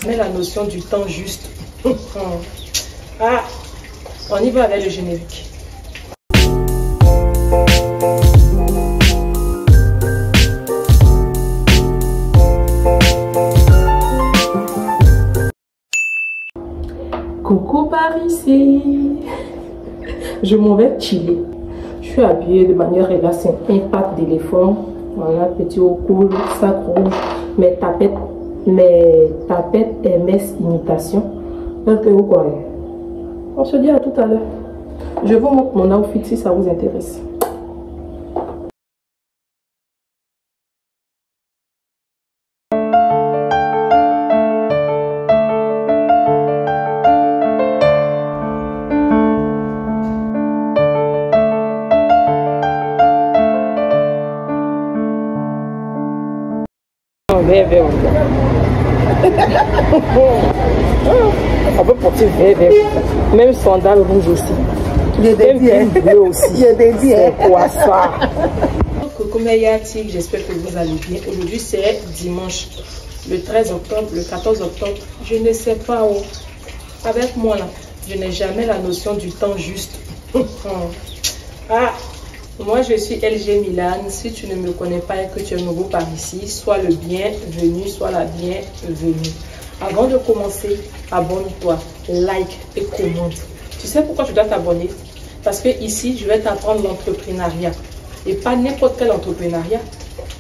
Mais la notion du temps juste. Ah, on y va avec le générique. Coucou par ici. Je m'en vais chiller. Je suis habillée de manière relaxée. Un pack d'éléphant. Voilà, petit haut cool, sac rouge, mes tapettes MS imitation. Donc que vous croyez. On se dit à tout à l'heure. Je vous montre mon outfit si ça vous intéresse. On peut porter vert. Même sandales rouges aussi. Même bleu aussi. C'est quoi ça? Coucou mes yatis, j'espère que vous allez bien. Aujourd'hui c'est dimanche, le 13 octobre, le 14 octobre. Je ne sais pas où. Avec moi là, je n'ai jamais la notion du temps juste. Ah, moi je suis LG Milan. Si tu ne me connais pas et que tu es nouveau par ici, sois le bienvenu, sois la bienvenue. Avant de commencer, abonne-toi, like et commente. Tu sais pourquoi tu dois t'abonner? Parce que ici, je vais t'apprendre l'entrepreneuriat. Et pas n'importe quel entrepreneuriat.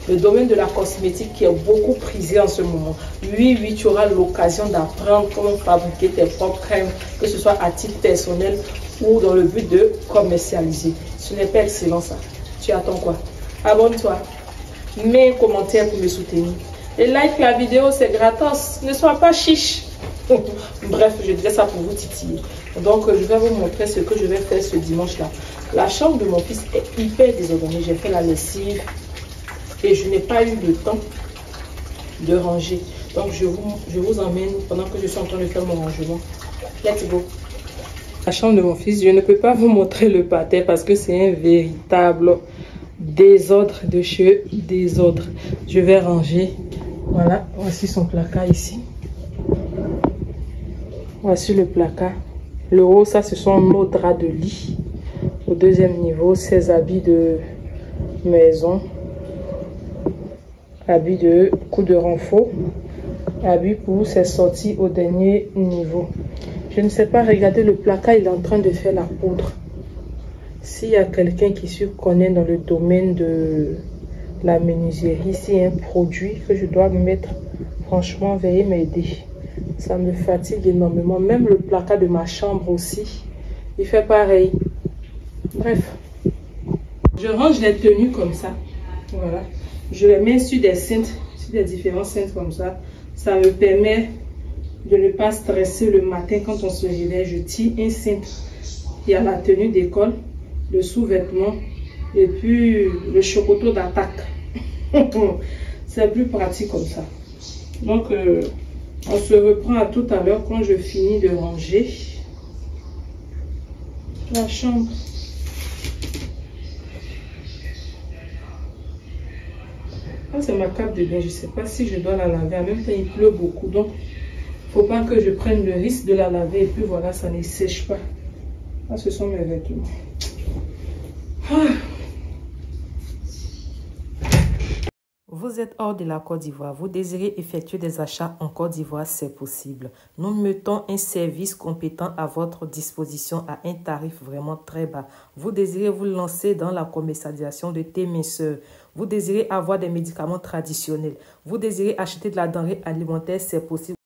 Le domaine de la cosmétique qui est beaucoup prisé en ce moment. Oui, tu auras l'occasion d'apprendre comment fabriquer tes propres crèmes, que ce soit à titre personnel ou dans le but de commercialiser. Ce n'est pas excellent ça. Tu attends quoi? Abonne-toi. Mets un commentaire pour me soutenir. Et like la vidéo, c'est gratos. Ne sois pas chiche. Bref, je dirais ça pour vous titiller. Donc, je vais vous montrer ce que je vais faire ce dimanche-là. La chambre de mon fils est hyper désordonnée. J'ai fait la lessive et je n'ai pas eu le temps de ranger. Donc, je vous emmène pendant que je suis en train de faire mon rangement. Let's go. La chambre de mon fils, je ne peux pas vous montrer le parterre parce que c'est un véritable désordre de cheveux, désordre. Je vais ranger. Voilà, voici son placard ici. Voici le placard. Le haut, ça, ce sont nos draps de lit. Au deuxième niveau, ses habits de maison. Habits de coup de renfort. Habits pour ses sorties au dernier niveau. Je ne sais pas, regardez le placard, il est en train de faire la poudre. S'il y a quelqu'un qui se connaît dans le domaine de la menuiserie, s'il y a un produit que je dois mettre, franchement, veuillez m'aider. Ça me fatigue énormément. Même le placard de ma chambre aussi, il fait pareil. Bref, je range les tenues comme ça. Voilà. Je les mets sur des cintres, sur des différents cintres comme ça. Ça me permet de ne pas stresser le matin quand on se réveille. Je tire un cintre. Il y a la tenue d'école, le sous-vêtement et puis le chocoto d'attaque. C'est plus pratique comme ça. Donc, on se reprend à tout à l'heure quand je finis de ranger la chambre. Ah, c'est ma cape de bain. Je ne sais pas si je dois la laver. En même temps, il pleut beaucoup. Donc, il ne faut pas que je prenne le risque de la laver. Et puis voilà, ça ne sèche pas. Ah, ce sont mes vêtements. Ah. Vous êtes hors de la Côte d'Ivoire, vous désirez effectuer des achats en Côte d'Ivoire, c'est possible. Nous mettons un service compétent à votre disposition à un tarif vraiment très bas. Vous désirez vous lancer dans la commercialisation de thé minceur. Vous désirez avoir des médicaments traditionnels. Vous désirez acheter de la denrée alimentaire, c'est possible.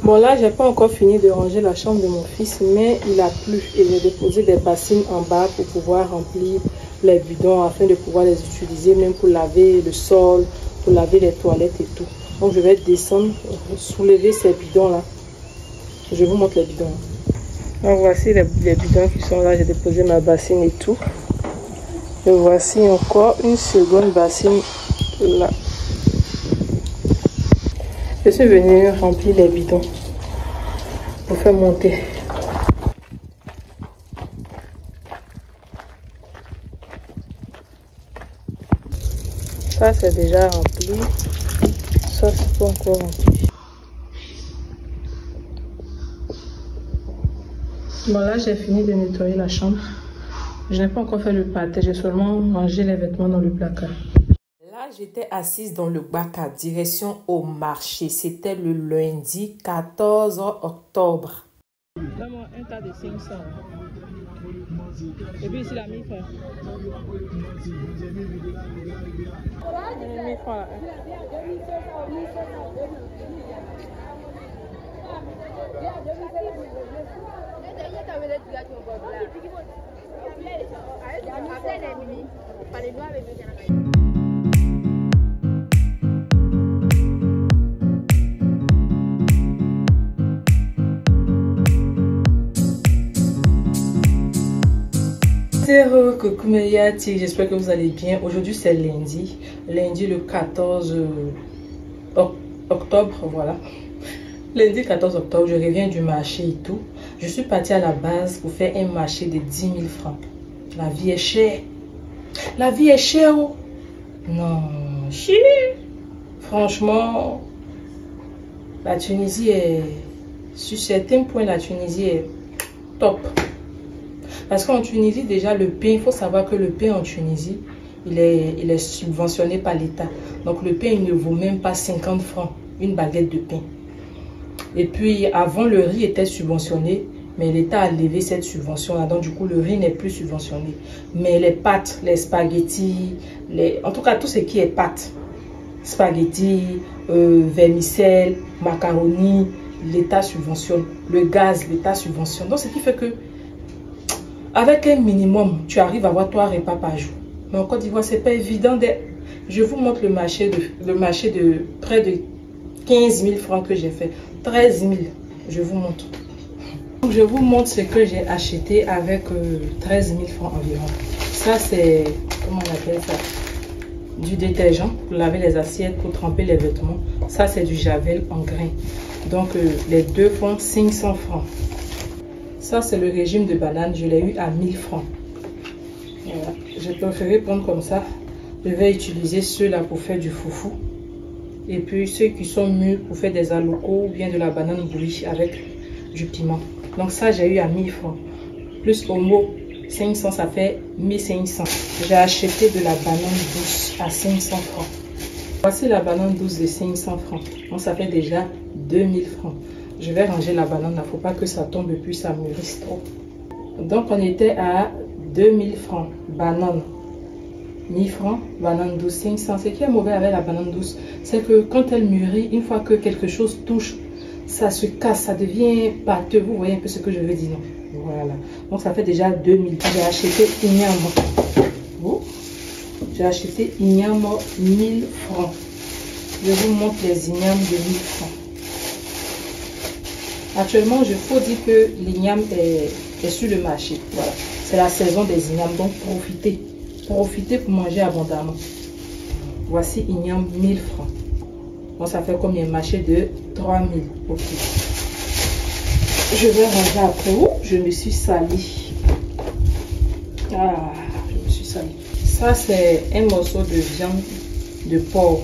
Bon là, j'ai pas encore fini de ranger la chambre de mon fils, mais il a plu et j'ai déposé des bassines en bas pour pouvoir remplir les bidons afin de pouvoir les utiliser même pour laver le sol, pour laver les toilettes et tout. Donc je vais descendre, soulever ces bidons là. Je vous montre les bidons. Donc voici les bidons qui sont là, j'ai déposé ma bassine et tout. Et voici encore une seconde bassine là. Je suis venue remplir les bidons pour faire monter. Ça c'est déjà rempli. Ça c'est pas encore rempli. Bon, là, j'ai fini de nettoyer la chambre. Je n'ai pas encore fait le pâté, j'ai seulement rangé les vêtements dans le placard. Là, j'étais assise dans le bac à direction au marché. C'était le lundi 14 octobre. Donne-moi un tas de 500. Et puis ici, la 1000 francs. 1000 francs là. Coucou mes yati, j'espère que vous allez bien. Aujourd'hui c'est lundi le 14 octobre, voilà. Lundi 14 octobre, je reviens du marché et tout. Je suis partie à la base pour faire un marché de 10 000 francs. La vie est chère. La vie est chère. Oh. Non, chier. Franchement, la Tunisie est... Sur certains points, la Tunisie est top. Parce qu'en Tunisie, déjà, le pain, il faut savoir que le pain en Tunisie, il est subventionné par l'État. Donc, le pain, il ne vaut même pas 50 francs, une baguette de pain. Et puis, avant, le riz était subventionné, mais l'État a levé cette subvention-là. Donc, du coup, le riz n'est plus subventionné. Mais les pâtes, les spaghettis, en tout cas, tout ce qui est pâtes, spaghettis, vermicelles, macaroni, l'État subventionne. Le gaz, l'État subventionne. Donc, ce qui fait que avec un minimum, tu arrives à avoir 3 repas par jour. Mais en Côte d'Ivoire, ce n'est pas évident. Je vous montre le marché de près de 15 000 francs que j'ai fait. 13 000, je vous montre. Donc, je vous montre ce que j'ai acheté avec 13 000 francs environ. Ça, c'est, comment on appelle ça? Du détergent pour laver les assiettes, pour tremper les vêtements. Ça, c'est du Javel en grains. Donc, les deux font 500 francs. Ça, c'est le régime de banane. Je l'ai eu à 1000 francs. Voilà. J'ai préféré prendre comme ça. Je vais utiliser ceux-là pour faire du foufou. Et puis, ceux qui sont mûrs pour faire des alocos ou bien de la banane bouillie avec du piment. Donc, ça, j'ai eu à 1000 francs. Plus Omo, 500, ça fait 1500. J'ai acheté de la banane douce à 500 francs. Voici la banane douce de 500 francs. Donc, ça fait déjà 2000 francs. Je vais ranger la banane, il ne faut pas que ça tombe et puis ça mûrisse trop. Donc, on était à 2000 francs. Banane, 1000 francs. Banane douce, 500. Ce qui est mauvais avec la banane douce, c'est que quand elle mûrit, une fois que quelque chose touche, ça se casse, ça devient pâteux. Vous voyez un peu ce que je veux dire, non? Voilà. Donc, ça fait déjà 2000. J'ai acheté Ignamo. J'ai acheté Ignamo 1000 francs. Je vous montre les Ignames de 1000 francs. Actuellement, il faut dire que l'igname est sur le marché. Voilà. C'est la saison des ignames, donc profitez. Profitez pour manger abondamment. Voici igname 1000 francs. Donc ça fait combien? Marché de 3000. Ok. Je vais ranger après. Où je me suis salie. Ah, je me suis salie. Ça, c'est un morceau de viande de porc.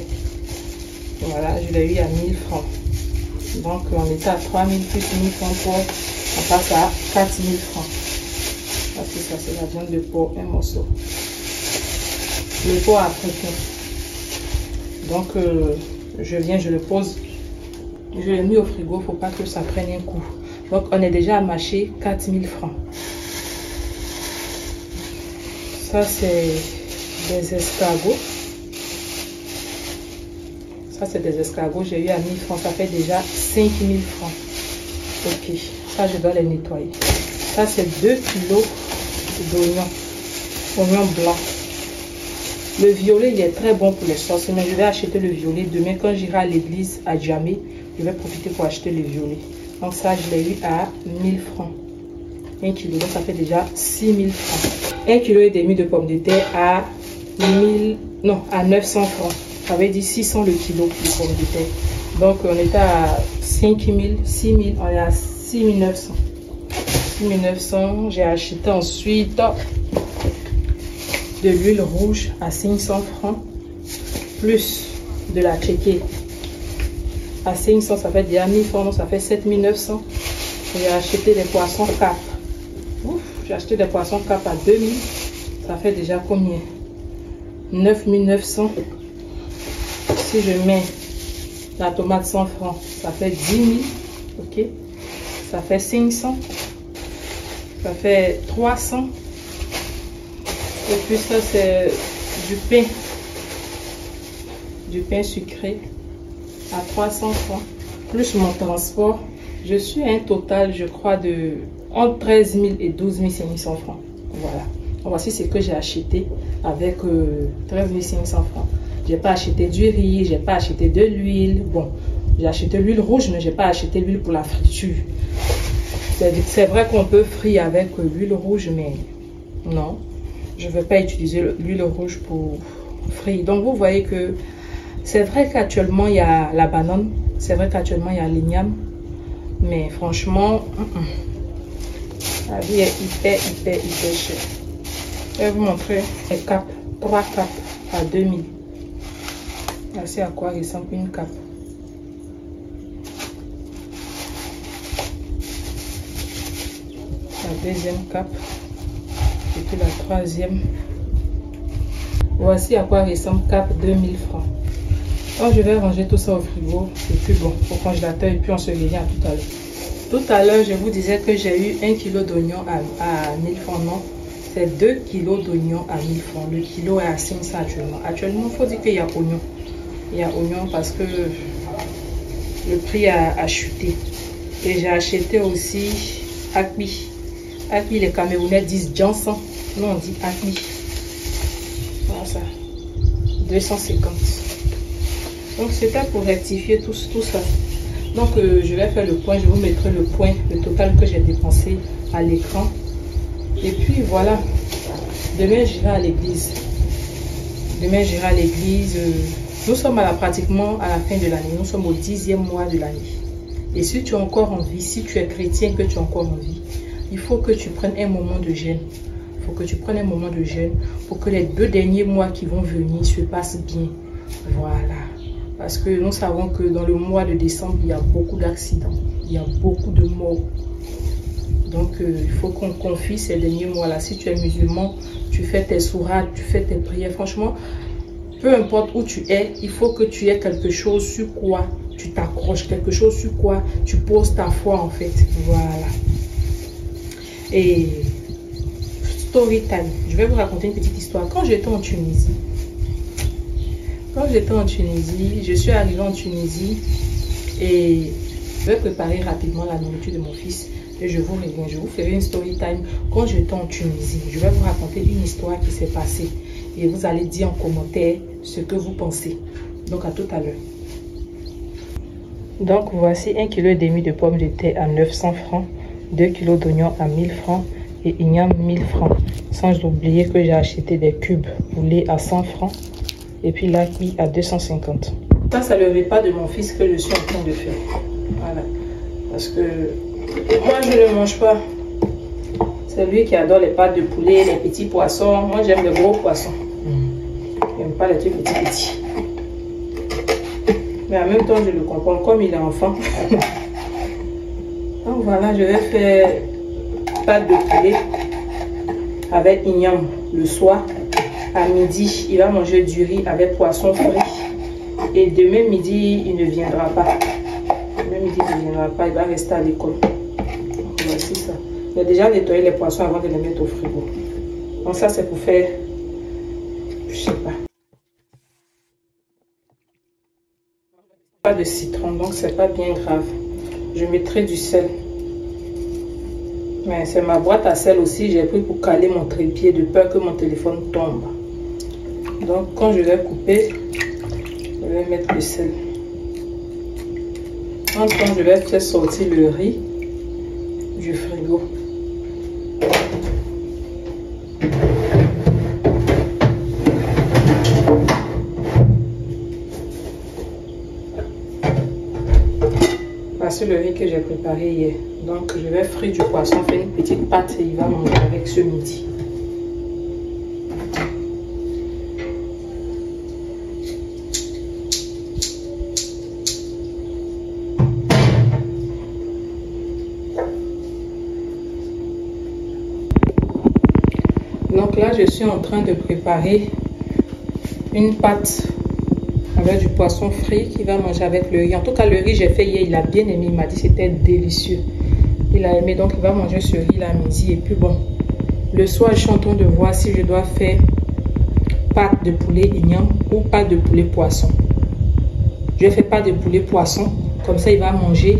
Voilà, je l'ai eu à 1000 francs. Donc, on était à 3000 plus 1000 francs pour, on passe à 4000 francs. Parce que ça, c'est la viande de porc, un morceau. Le porc africain. Donc, je le pose. Je l'ai mis au frigo, il ne faut pas que ça prenne un coup. Donc, on est déjà à marché 4000 francs. Ça, c'est des escargots. Ça, c'est des escargots. J'ai eu à 1000 francs. Ça fait déjà 5000 francs. Ok. Ça, je dois les nettoyer. Ça, c'est 2 kilos d'oignons. Oignons blancs. Le violet, il est très bon pour les sauces. Mais je vais acheter le violet. Demain, quand j'irai à l'église à Djamé, je vais profiter pour acheter le violet. Donc, ça, je l'ai eu à 1000 francs. 1 kilo. Donc, ça fait déjà 6000 francs. 1,5 kg de pommes de terre à 900 francs. Ça veut dire 600 le kilo de pommes de terre. Donc, on était à 5000, 6000, on est à 6900. 6900, j'ai acheté ensuite de l'huile rouge à 500 francs. Plus de la tchéké à 500, ça fait déjà 1000 francs, donc ça fait 7900. J'ai acheté des poissons 4 J'ai acheté des poissons cap à 2000. Ça fait déjà combien? 9900. Si je mets la tomate 100 francs, ça fait 10 000. Ok. Ça fait 500. Ça fait 300. Et puis ça, c'est du pain. Du pain sucré à 300 francs. Plus mon transport. Je suis à un total, je crois, de entre 13 000 et 12 500 francs. Voilà. Voici ce que j'ai acheté avec 13 500 francs. J'ai pas acheté du riz, j'ai pas acheté de l'huile. Bon, j'ai acheté l'huile rouge, mais j'ai pas acheté l'huile pour la friture. C'est vrai qu'on peut frire avec l'huile rouge, mais non, je ne veux pas utiliser l'huile rouge pour frire. Donc vous voyez que c'est vrai qu'actuellement il y a la banane, c'est vrai qu'actuellement il y a l'igname, mais franchement, la vie est hyper cher. Je vais vous montrer les capes, 3 capes à 2000. Voici à quoi ressemble une cape. La deuxième cape et puis la troisième. Voici à quoi ressemble cape 2000 francs. Donc je vais ranger tout ça au frigo et puis bon, au congélateur, et puis on se revient à tout à l'heure. Tout à l'heure, je vous disais que j'ai eu 1 kg d'oignons à 1000 francs. Non, c'est 2 kg d'oignons à 1000 francs. Le kilo est à 500 actuellement. Actuellement, il faut dire qu'il y a oignon. Il y a oignon parce que le prix a chuté. Et j'ai acheté aussi akbi. Akbi, les Camerounais disent Johnson. Nous, on dit akbi. Voilà ça. 250. Donc, c'était pour rectifier tout ça. Donc, je vais faire le point. Je vous mettrai le point, le total que j'ai dépensé à l'écran. Et puis, voilà. Demain, j'irai à l'église. Demain, j'irai à l'église. Nous sommes pratiquement à la fin de l'année. Nous sommes au 10e mois de l'année. Et si tu es encore en vie, si tu es chrétien, que tu es encore en vie, il faut que tu prennes un moment de jeûne. Il faut que tu prennes un moment de jeûne pour que les 2 derniers mois qui vont venir se passent bien. Voilà. Parce que nous savons que dans le mois de décembre, il y a beaucoup d'accidents. Il y a beaucoup de morts. Donc, il faut qu'on confie ces derniers mois-là. Si tu es musulman, tu fais tes sourates, tu fais tes prières. Franchement, peu importe où tu es, il faut que tu aies quelque chose sur quoi tu t'accroches, quelque chose sur quoi tu poses ta foi en fait. Voilà. Et story time. Je vais vous raconter une petite histoire. Quand j'étais en Tunisie, je suis arrivée en Tunisie et je vais préparer rapidement la nourriture de mon fils et je vous reviens. Je vous ferai une story time. Quand j'étais en Tunisie, je vais vous raconter une histoire qui s'est passée et vous allez dire en commentaire ce que vous pensez. Donc à tout à l'heure. Donc voici 1,5 kg de pommes de terre à 900 francs, 2 kg d'oignons à 1000 francs et igname 1000 francs. Sans oublier que j'ai acheté des cubes roulés à 100 francs et puis là à 250. Ça, c'est le repas de mon fils que je suis en train de faire. Voilà. Parce que moi, je ne mange pas. C'est lui qui adore les pâtes de poulet, les petits poissons. Moi, j'aime les gros poissons. Je n'aime pas les trucs petits. Mais en même temps, je le comprends comme il est enfant. Donc voilà, je vais faire pâte de poulet avec igname le soir. À midi, il va manger du riz avec poisson frit. Et demain midi, il ne viendra pas. Demain midi, il ne viendra pas. Il va rester à l'école. Voici ça. Il a déjà nettoyé les poissons avant de les mettre au frigo. Donc ça, c'est pour faire... Je sais pas. Pas de citron, donc c'est pas bien grave. Je mettrai du sel. Mais c'est ma boîte à sel aussi. J'ai pris pour caler mon trépied de peur que mon téléphone tombe. Donc quand je vais couper, je vais mettre le sel. En temps, je vais faire sortir le riz du frigo. Voici le riz que j'ai préparé hier. Donc je vais frire du poisson, faire une petite pâte et il va manger avec ce midi. là, je suis en train de préparer une pâte avec du poisson frit qu'il va manger avec le riz. En tout cas, le riz, j'ai fait hier, il a bien aimé. Il m'a dit que c'était délicieux. Il a aimé, donc il va manger ce riz là à midi. Et puis bon, le soir, je suis en train de voir si je dois faire pâte de poulet igname ou pâte de poulet poisson. Je vais faire pâte de poulet poisson. Comme ça, il va manger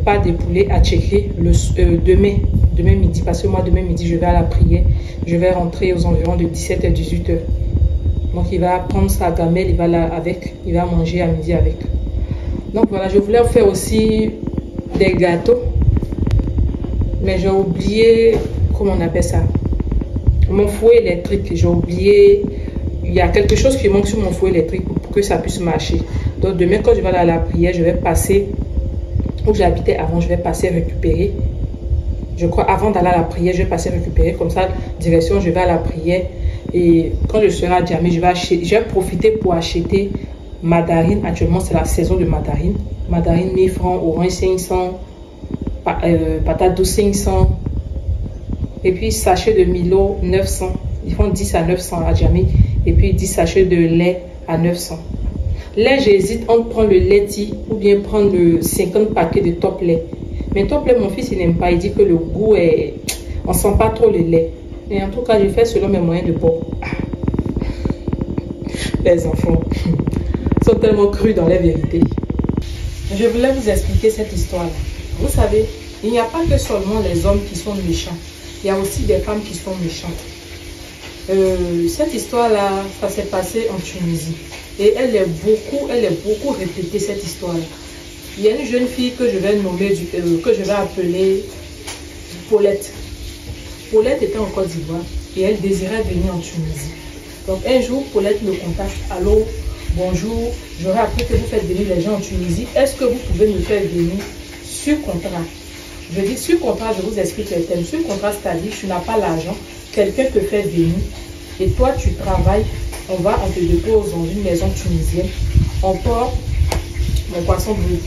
pâte de poulet à checker demain midi. Parce que moi, demain midi, je vais à la prière. Je vais rentrer aux environs de 17h à 18h. Donc, il va prendre sa gamelle, il va manger à midi avec. Donc, voilà, je voulais faire aussi des gâteaux. Mais j'ai oublié, comment on appelle ça? Mon fouet électrique. J'ai oublié, il y a quelque chose qui manque sur mon fouet électrique pour que ça puisse marcher. Donc, demain, quand je vais aller à la prière, je vais passer où j'habitais avant, je vais passer récupérer. Je crois, avant d'aller à la prière, je vais passer récupérer. Comme ça, direction, je vais à la prière. Et quand je serai à Djamé, je vais profiter pour acheter mandarine. Actuellement, c'est la saison de mandarine. Mandarine 1000 francs, orange 500, patate douce 500. Et puis, sachet de Milo 900. Ils font 10 à 900 à Djamé. Et puis, 10 sachets de lait à 900. Là, j'hésite entre prendre le laiti ou bien prendre le 50 paquets de top lait. Mais top lait, mon fils, il n'aime pas. Il dit que le goût est... On ne sent pas trop le lait. Et en tout cas, je fais selon mes moyens de bord. Les enfants sont tellement crus dans la vérité. Je voulais vous expliquer cette histoire-là. Vous savez, il n'y a pas que seulement les hommes qui sont méchants. Il y a aussi des femmes qui sont méchantes. Cette histoire-là, ça s'est passé en Tunisie. Et elle est beaucoup répétée, cette histoire-là. Il y a une jeune fille que je vais nommer, que je vais appeler Paulette. Paulette était en Côte d'Ivoire et elle désirait venir en Tunisie. Donc un jour, Paulette me contacte. Allô, bonjour, j'aurais appris que vous faites venir les gens en Tunisie. Est-ce que vous pouvez me faire venir sur contrat? Je dis sur contrat, je vous explique les thèmes. Sur contrat, c'est-à-dire tu n'as pas l'argent, quelqu'un te fait venir et toi tu travailles. On te dépose dans une maison tunisienne. On porte mon poisson brûlé.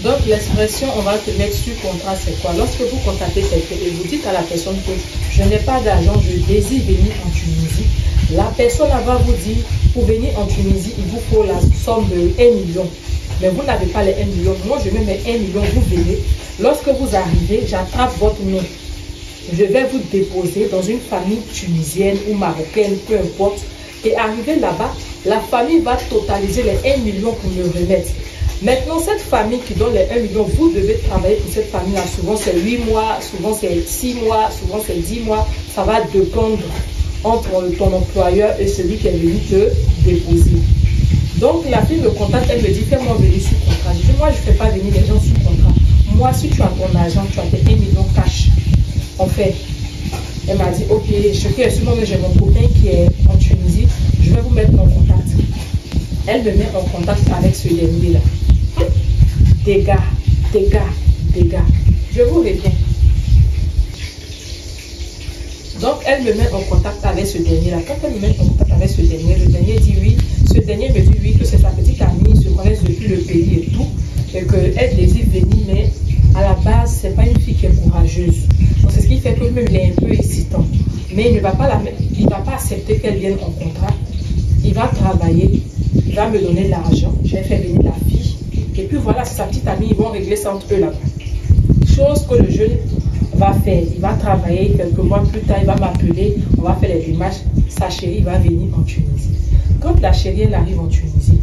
Donc l'expression on va te mettre sur contrat, c'est quoi? Lorsque vous contactez quelqu'un et vous dites à la personne que je n'ai pas d'argent, je désire venir en Tunisie, la personne va vous dire pour venir en Tunisie, il vous faut la somme de 1 million. Mais vous n'avez pas les 1 million. Moi je mets mes 1 million, vous venez. Lorsque vous arrivez, j'attrape votre nom. Je vais vous déposer dans une famille tunisienne ou marocaine, peu importe. Et arrivé là-bas, la famille va totaliser les 1 million pour me remettre. Maintenant, cette famille qui donne les 1 million, vous devez travailler pour cette famille-là. Souvent, c'est 8 mois, souvent, c'est 6 mois, souvent, c'est 10 mois. Ça va dépendre entre ton employeur et celui qui est venu te déposer. Donc, la fille me contacte, elle me dit, fais-moi venir sur contrat. Je dis, moi, je ne fais pas venir les gens sur contrat. Moi, si tu as ton argent, tu as tes 1 million cash. En fait, elle m'a dit, ok, je fais sûrement, mais j'ai mon copain qui est en Tunisie, je vais vous mettre en contact. Elle me met en contact avec ce dernier-là. Dégâts. Je vous réponds. Donc, elle me met en contact avec ce dernier-là. Quand elle me met en contact avec ce dernier, le dernier dit oui. Ce dernier me dit oui, que c'est sa petite amie, ils se connaissent depuis le pays et tout. Et qu'elle désire venir, mais à la base, ce n'est pas une fille qui est courageuse. Donc, c'est ce qui fait que même il est un peu hésitant. Mais il ne va pas accepter qu'elle vienne en contrat. Il va travailler, il va me donner l'argent. Je vais faire venir la fille. Et puis voilà, sa petite amie, ils vont régler ça entre eux là-bas. Chose que le jeune va faire. Il va travailler quelques mois plus tard, il va m'appeler, on va faire les démarches. Sa chérie va venir en Tunisie. Quand la chérie elle arrive en Tunisie,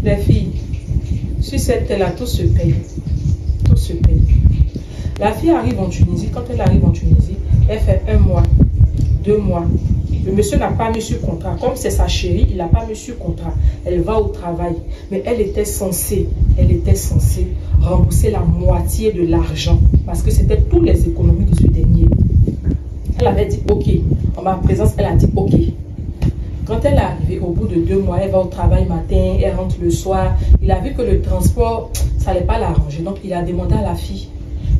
les filles, sur cette terre-là, tout se paye. Tout se paye. La fille arrive en Tunisie. Quand elle arrive en Tunisie, elle fait 1 mois, 2 mois. Le monsieur n'a pas mis sur contrat. Comme c'est sa chérie, il n'a pas mis sur contrat. Elle va au travail. Mais elle était censée rembourser la moitié de l'argent. Parce que c'était toutes les économies de ce dernier. Elle avait dit ok. En ma présence, elle a dit ok. Quand elle est arrivée, au bout de 2 mois, elle va au travail matin, elle rentre le soir. Il a vu que le transport, ça n'allait pas l'arranger. Donc, il a demandé à la fille,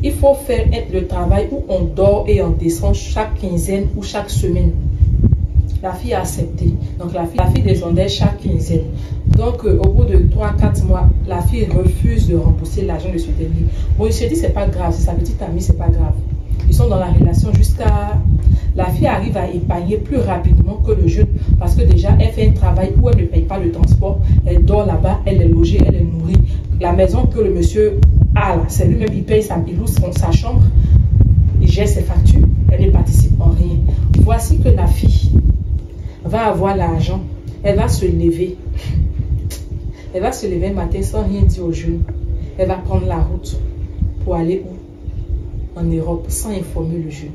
il faut faire le travail où on dort et on descend chaque quinzaine ou chaque semaine. La fille a accepté. Donc, la fille descendait chaque quinzaine. Donc, au bout de 3-4 mois, la fille refuse de rembourser l'argent de ce dernier. Bon, il se dit, c'est pas grave. C'est sa petite amie, c'est pas grave. Ils sont dans la relation jusqu'à... La fille arrive à épargner plus rapidement que le jeune parce que déjà, elle fait un travail où elle ne paye pas le transport. Elle dort là-bas, elle est logée, elle est nourrie. La maison que le monsieur a, c'est lui-même, il paye il loue sa chambre, il gère ses factures, elle ne participe en rien. Voici que la fille va avoir l'argent, elle va se lever. Elle va se lever le matin sans rien dire au jeune. Elle va prendre la route pour aller où? En Europe, sans informer le jeune.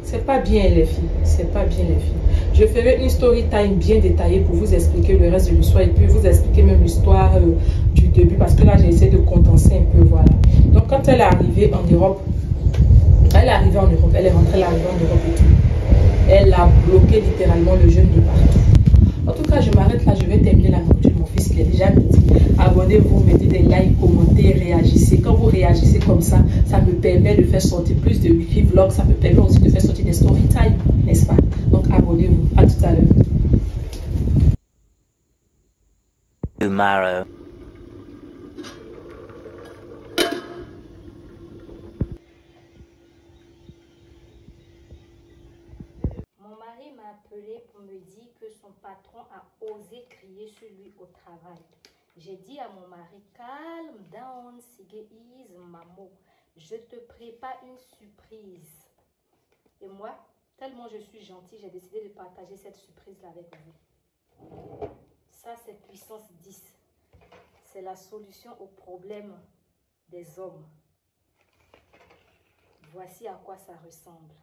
C'est pas bien les filles, c'est pas bien les filles. Je ferai une story time bien détaillée pour vous expliquer le reste de l'histoire et puis vous expliquer même l'histoire du début parce que là j'ai essayé de condenser un peu, voilà. Donc quand elle est arrivée en Europe, elle est arrivée en Europe, elle est rentrée, elle est arrivée en Europe et tout. Elle a bloqué littéralement le jeune de partout. En tout cas, je m'arrête là, je vais terminer la nourriture de mon fils qui est déjà midi. Abonnez-vous, mettez des likes, commentez, réagissez. Quand vous réagissez comme ça, ça me permet de faire sortir plus de wifi vlogs, ça me permet aussi de faire sortir des story time, n'est-ce pas? Donc abonnez-vous, à tout à l'heure. Tomorrow. Mon mari m'a appelé pour me dire que son patron a osé crier sur lui au travail. J'ai dit à mon mari, calme down, sige ease, maman. Je te prépare une surprise. Et moi, tellement je suis gentille, j'ai décidé de partager cette surprise-là avec vous. Ça, c'est puissance 10. C'est la solution au problème des hommes. Voici à quoi ça ressemble.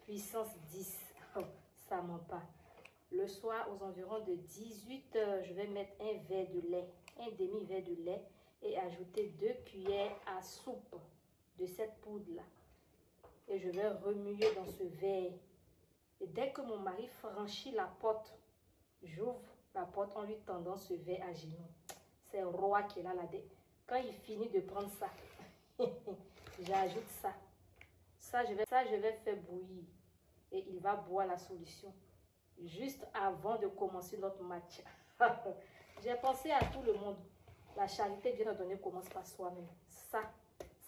Puissance 10, ça ment pas. Le soir, aux environs de 18 h, je vais mettre un verre de lait, un demi-verre de lait et ajouter 2 cuillères à soupe de cette poudre-là. Et je vais remuer dans ce verre. Et dès que mon mari franchit la porte, j'ouvre la porte en lui tendant ce verre à genoux. C'est roi qui est là. Quand il finit de prendre ça, j'ajoute ça. Ça, je vais faire bouillir et il va boire la solution juste avant de commencer notre match. J'ai pensé à tout le monde. La charité, Dieu nous donner, commence par soi-même. Ça,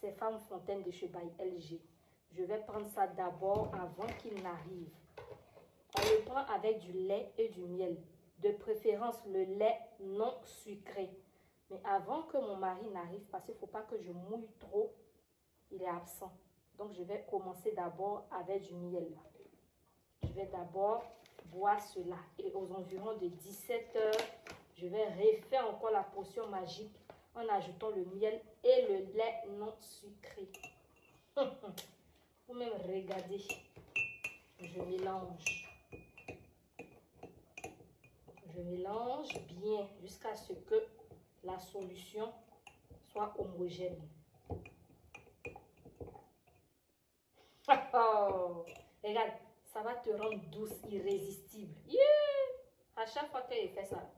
c'est Femme Fontaine de Chebaille LG. Je vais prendre ça d'abord avant qu'il n'arrive. On le prend avec du lait et du miel. De préférence, le lait non sucré. Mais avant que mon mari n'arrive, parce qu'il ne faut pas que je mouille trop, il est absent. Donc, je vais commencer d'abord avec du miel. Je vais d'abord boire cela. Et aux environs de 17 h, je vais refaire encore la potion magique en ajoutant le miel et le lait non sucré. Vous-même regardez. Je mélange. Je mélange bien jusqu'à ce que la solution soit homogène. Oh, regarde, ça va te rendre douce, irrésistible. Yeah! À chaque fois qu'il fait ça,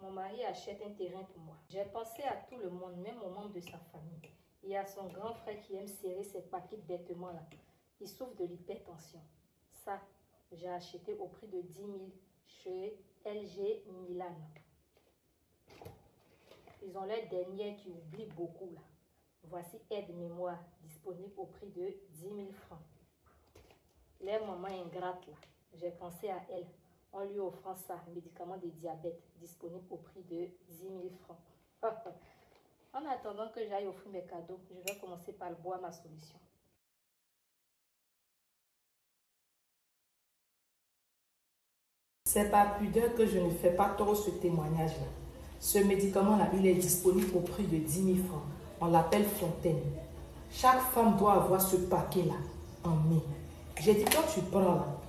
mon mari achète un terrain pour moi. J'ai pensé à tout le monde, même aux membres de sa famille. Il y a son grand frère qui aime serrer ses paquets de vêtements là. Il souffre de l'hypertension. Ça, j'ai acheté au prix de 10 000 chez LG Milan. Ils ont l'air derniers qui oublient beaucoup là. Voici aide-mémoire disponible au prix de 10 000 francs. Les mamans ingrates là, j'ai pensé à elle en lui offrant ça, médicament de diabète disponible au prix de 10 000 francs. En attendant que j'aille offrir mes cadeaux, je vais commencer par boire ma solution. C'est par pudeur que je ne fais pas trop ce témoignage-là. Ce médicament-là, il est disponible au prix de 10 000 francs. On l'appelle Fontaine. Chaque femme doit avoir ce paquet-là en main. J'ai dit, quand tu prends là,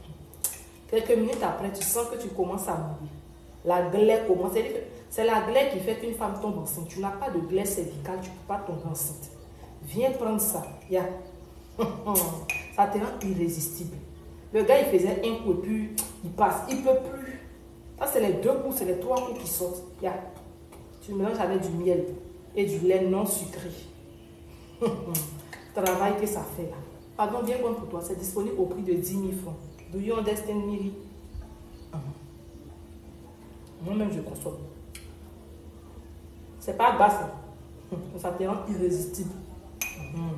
quelques minutes après, tu sens que tu commences à mourir. La glaie commence. C'est la glaie qui fait qu'une femme tombe enceinte. Tu n'as pas de glaie cervicale, tu ne peux pas tomber enceinte. Viens prendre ça. Yeah. Ça te rend irrésistible. Le gars, il faisait un coup et puis il passe. Il ne peut plus. Ça, c'est les 2 coups, c'est les 3 coups qui sortent. Yeah. Tu mélanges avec du miel et du lait non sucré. Travail que ça fait là. Pardon, bien bon pour toi. C'est disponible au prix de 10 000 francs. Do you understand, Miri? Moi-même, je consomme. C'est pas bas ça. Ça te rend irrésistible.